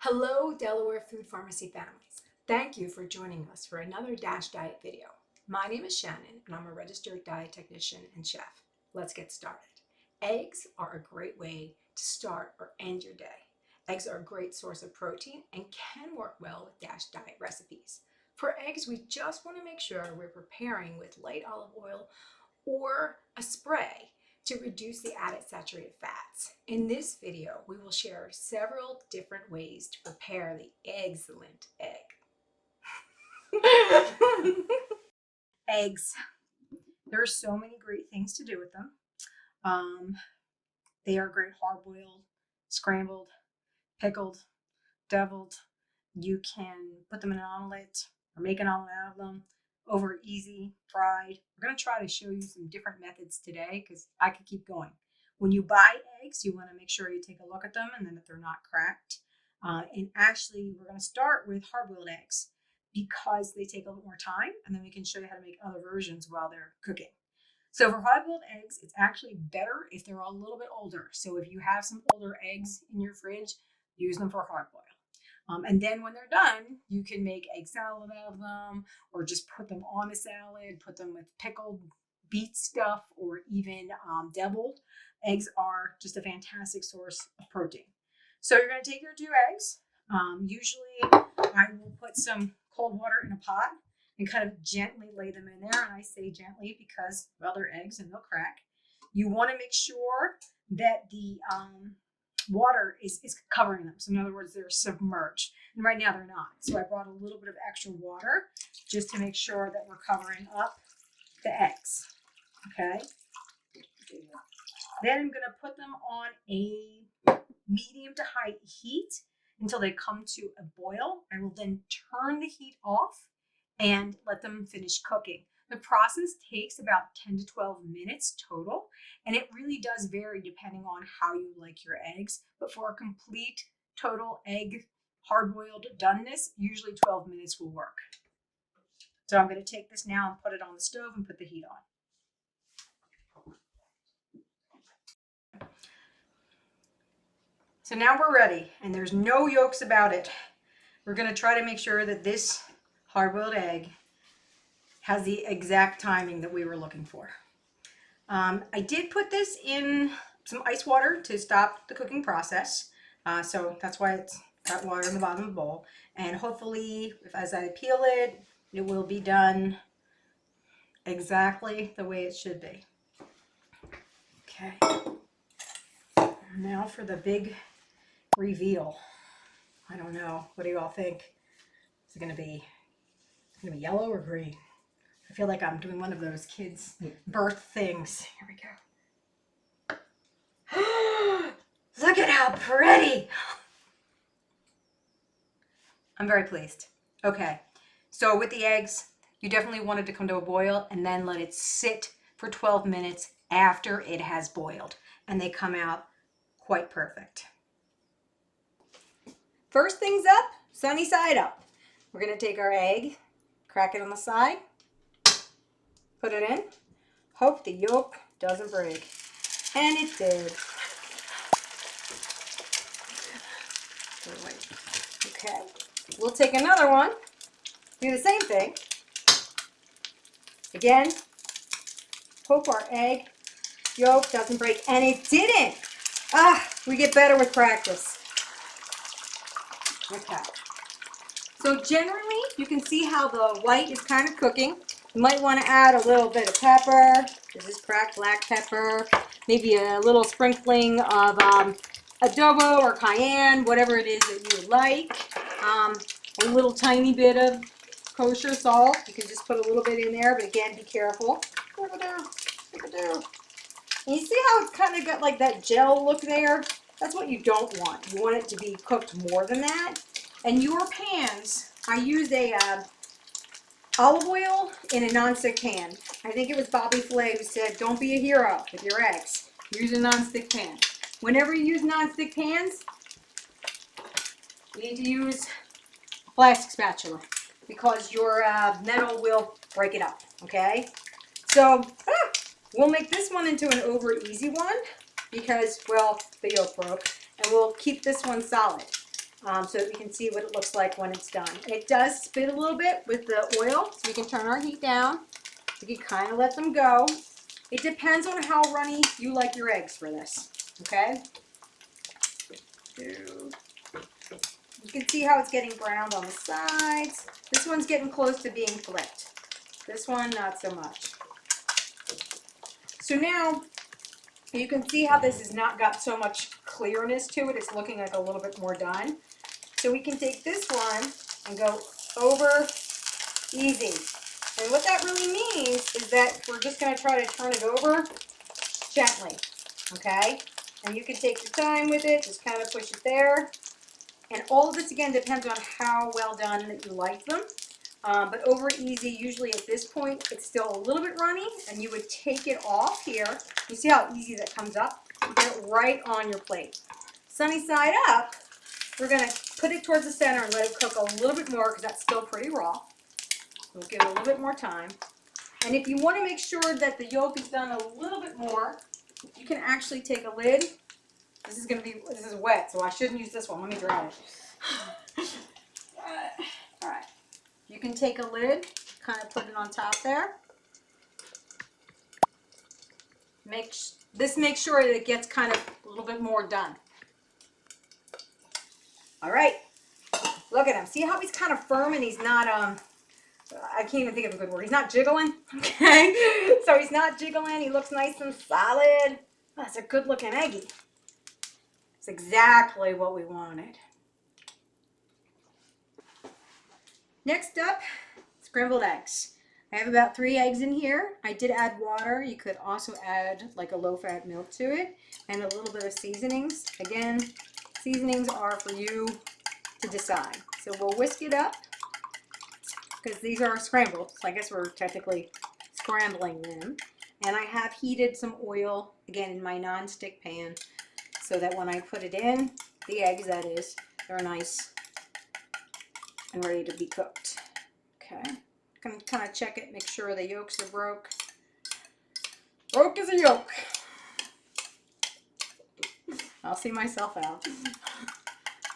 Hello, Delaware Food Pharmacy families. Thank you for joining us for another DASH Diet video. My name is Shannon, and I'm a registered diet technician and chef. Let's get started. Eggs are a great way to start or end your day. Eggs are a great source of protein and can work well with DASH Diet recipes. For eggs, we just want to make sure we're preparing with light olive oil or a spray to reduce the added saturated fats. In this video, we will share several different ways to prepare the excellent egg. Eggs. There are so many great things to do with them. They are great hard-boiled, scrambled, pickled, deviled. You can put them in an omelette or make an omelette out of them. Over easy, fried. We're going to try to show you some different methods today because I could keep going. When you buy eggs, you want to make sure you take a look at them and then that they're not cracked. And actually, we're going to start with hard-boiled eggs because they take a little more time, and then we can show you how to make other versions while they're cooking. So for hard-boiled eggs, it's actually better if they're a little bit older. So if you have some older eggs in your fridge, use them for hard-boiled. And then when they're done, you can make egg salad out of them or just put them on a salad, put them with pickled beet stuff or even deviled. Eggs are just a fantastic source of protein. So you're going to take your 2 eggs. Usually I will put some cold water in a pot and kind of gently lay them in there. And I say gently because, well, they're eggs and they'll crack. You want to make sure that the water is covering them. So in other words, they're submerged. And right now they're not. So I brought a little bit of extra water just to make sure that we're covering up the eggs. Okay. Then I'm going to put them on a medium to high heat until they come to a boil. I will then turn the heat off and let them finish cooking. The process takes about 10 to 12 minutes total, and it really does vary depending on how you like your eggs. But for a complete total egg hard-boiled doneness, usually 12 minutes will work. So I'm going to take this now and put it on the stove and put the heat on. So now we're ready, and there's no yolks about it. We're going to try to make sure that this hard-boiled egg has the exact timing that we were looking for. I did put this in some ice water to stop the cooking process. So that's why it's got water in the bottom of the bowl. And hopefully, as I peel it, it will be done exactly the way it should be. Okay. Now for the big reveal. I don't know. What do you all think? Is it going to be yellow or green? I feel like I'm doing one of those kids' birth things. Here we go. Look at how pretty. I'm very pleased. Okay, so with the eggs, you definitely want it to come to a boil and then let it sit for 12 minutes after it has boiled. And they come out quite perfect. First things up, sunny side up. We're going to take our egg, crack it on the side. Put it in. Hope the yolk doesn't break. And it did. Okay. We'll take another one. Do the same thing. Again. Hope our egg yolk doesn't break. And it didn't. We get better with practice. Okay. So generally, you can see how the white is kind of cooking. You might want to add a little bit of pepper. This is cracked black pepper. Maybe a little sprinkling of adobo or cayenne, whatever it is that you like. A little tiny bit of kosher salt. You can just put a little bit in there, but again, be careful. And you see how it's kind of got like that gel look there? That's what you don't want. You want it to be cooked more than that. And your pans, I use a olive oil in a nonstick pan. I think it was Bobby Flay who said, don't be a hero with your eggs. Use a nonstick pan. Whenever you use nonstick pans, you need to use a plastic spatula because your metal will break it up, okay? So we'll make this one into an over easy one because, well, the yolk broke, and we'll keep this one solid. so that we can see what it looks like when it's done. It does spit a little bit with the oil, so we can turn our heat down. We can kind of let them go. It depends on how runny you like your eggs for this, okay? You can see how it's getting browned on the sides. This one's getting close to being flipped. This one, not so much. So now, you can see how this has not got so much clearness to it. It's looking like a little bit more done. So we can take this one and go over easy. And what that really means is that we're just going to try to turn it over gently, okay? And you can take your time with it, just kind of push it there. And all of this, again, depends on how well done that you like them. But over easy, usually at this point, it's still a little bit runny, and you would take it off here. You see how easy that comes up? You get it right on your plate. Sunny side up, we're going to put it towards the center and let it cook a little bit more because that's still pretty raw. We'll give it a little bit more time. And if you want to make sure that the yolk is done a little bit more, you can actually take a lid. This is wet, so I shouldn't use this one. Let me dry it. All right. You can take a lid, kind of put it on top there. Make sure that it gets kind of a little bit more done. All right. Look at him. See how he's kind of firm and he's not I can't even think of a good word. He's not jiggling, okay? So he's not jiggling. He looks nice and solid. Oh, that's a good-looking eggie. It's exactly what we wanted. Next up, scrambled eggs. I have about 3 eggs in here. I did add water. You could also add like a low-fat milk to it and a little bit of seasonings. Again, seasonings are for you to decide. So we'll whisk it up, because these are scrambled, so I guess we're technically scrambling them. And I have heated some oil, again, in my non-stick pan, so that when I put it in, the eggs, that is, they're nice and ready to be cooked. Okay, can kind of check it, make sure the yolks are broke. Broke as a yolk. I'll see myself out.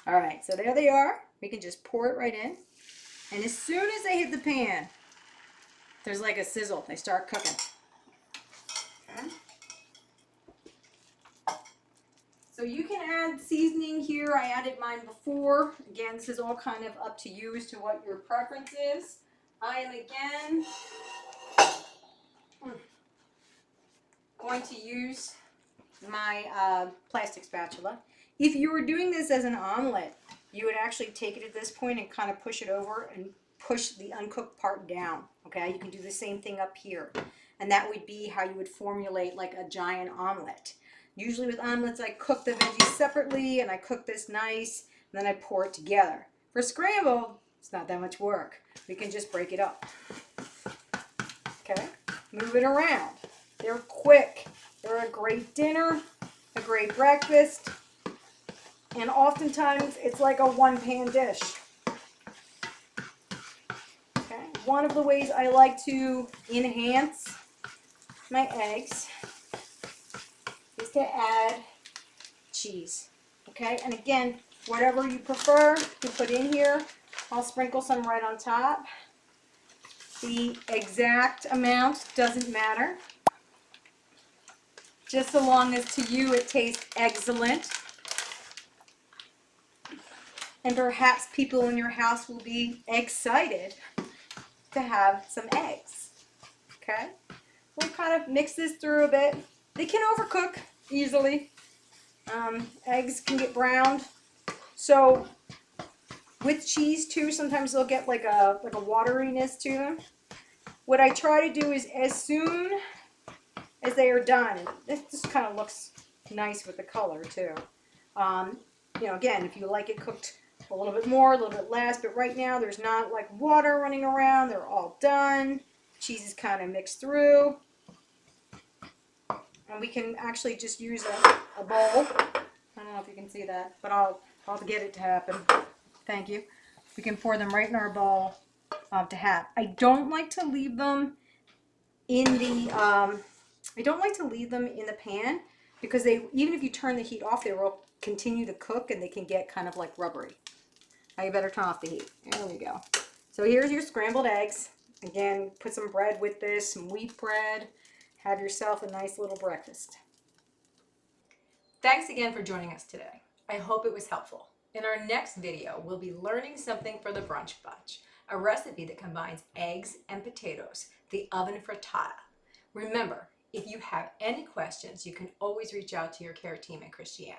All right, so there they are. We can just pour it right in. And as soon as they hit the pan, there's like a sizzle. They start cooking. Okay. So you can add seasoning here. I added mine before. Again, this is all kind of up to you as to what your preference is. I am again going to use my plastic spatula. If you were doing this as an omelet, you would actually take it at this point and kind of push it over and push the uncooked part down. Okay, you can do the same thing up here. And that would be how you would formulate like a giant omelet. Usually with omelets, I cook the veggies separately and I cook this nice, and then I pour it together. For scrambled, it's not that much work. We can just break it up. Okay, move it around. They're quick. They're a great dinner, a great breakfast. And oftentimes, it's like a one-pan dish. Okay. One of the ways I like to enhance my eggs is to add cheese. Okay, and again, whatever you prefer to put in here, I'll sprinkle some right on top. The exact amount doesn't matter. Just so long as to you it tastes excellent. And perhaps people in your house will be excited to have some eggs. Okay? We'll kind of mix this through a bit. They can overcook easily. Eggs can get browned. So with cheese too, sometimes they'll get like a wateriness to them. What I try to do is as soon as they are done, this just kind of looks nice with the color too. You know, again, if you like it cooked a little bit more, a little bit less, but right now there's not like water running around. They're all done. Cheese is kind of mixed through. And we can actually just use a bowl. I don't know if you can see that, but I'll get it to happen. Thank you. We can pour them right in our bowl to have. I don't like to leave them in the pan, because even if you turn the heat off, they will continue to cook and they can get kind of like rubbery. Now you better turn off the heat. There we go. So here's your scrambled eggs. Again, put some bread with this, some wheat bread. Have yourself a nice little breakfast. Thanks again for joining us today. I hope it was helpful. In our next video, we'll be learning something for the brunch bunch, a recipe that combines eggs and potatoes, the oven frittata. Remember, if you have any questions, you can always reach out to your care team at Christiane.